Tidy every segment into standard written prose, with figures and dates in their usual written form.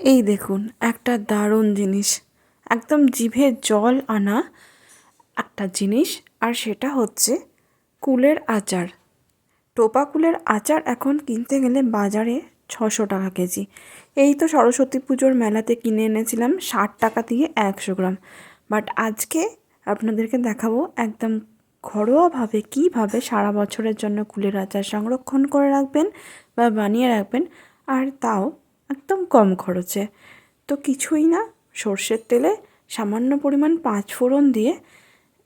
এই দেখুন একটা দারুণ জিনিস, একদম জিভে জল আনা একটা জিনিস। আর সেটা হচ্ছে কুলের আচার। টোপা কুলের আচার এখন কিনতে গেলে বাজারে 600 টাকা কেজি। এই তো সরস্বতী পুজোর মেলাতে কিনে এনেছিলাম 60 টাকা দিয়ে 100 গ্রাম। বাট আজকে আপনাদেরকে দেখাবো একদম ঘরোয়াভাবে কীভাবে সারা বছরের জন্য কুলের আচার সংরক্ষণ করে রাখবেন বা বানিয়ে রাখবেন, আর তাও একদম কম খরচে। তো কিছুই না, সর্ষের তেলে সামান্য পরিমাণ 5 ফোড়ন দিয়ে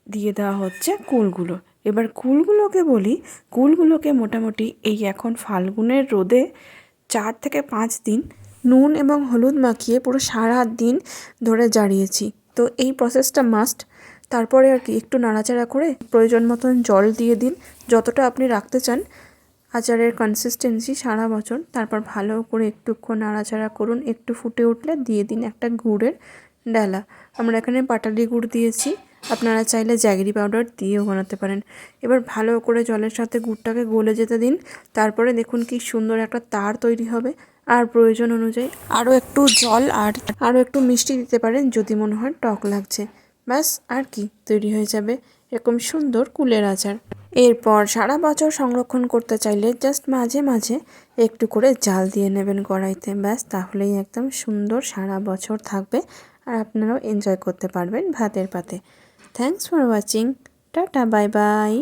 দিয়ে দেওয়া হচ্ছে কুলগুলো। এবার কুলগুলোকে বলি, কুলগুলোকে মোটামুটি এই এখন ফাল্গুনের রোদে 4 থেকে 5 দিন নুন এবং হলুদ মাখিয়ে পুরো সারা দিন ধরে জ্বালিয়েছি। তো এই প্রসেসটা মাস্ট। তারপরে আর কি একটু নাড়াচাড়া করে প্রয়োজন মতন জল দিয়ে দিন, যতটা আপনি রাখতে চান আচারের কনসিস্টেন্সি সারা বছর। তারপর ভালো করে একটুক্ষণ নাড়াচাড়া করুন, একটু ফুটে উঠলে দিয়ে দিন একটা গুড়ের ডালা। আমরা এখানে পাটালি গুড় দিয়েছি, আপনারা চাইলে জ্যাগরি পাউডার দিয়েও বানাতে পারেন। এবার ভালো করে জলের সাথে গুড়টাকে গলে যেতে দিন। তারপরে দেখুন কি সুন্দর একটা তার তৈরি হবে। আর প্রয়োজন অনুযায়ী আরও একটু জল আর আরও একটু মিষ্টি দিতে পারেন যদি মনে হয় টক লাগছে। ব্যাস, আর কি তৈরি হয়ে যাবে এরকম সুন্দর কুলের আচার। এরপর সারা বছর সংরক্ষণ করতে চাইলে জাস্ট মাঝে মাঝে একটু করে জাল দিয়ে নেবেন কড়াইতে। ব্যাস, তাহলেই একদম সুন্দর সারা বছর থাকবে আর আপনারাও এনজয় করতে পারবেন ভাতের পাতে। Thanks for watching. Tata, bye bye.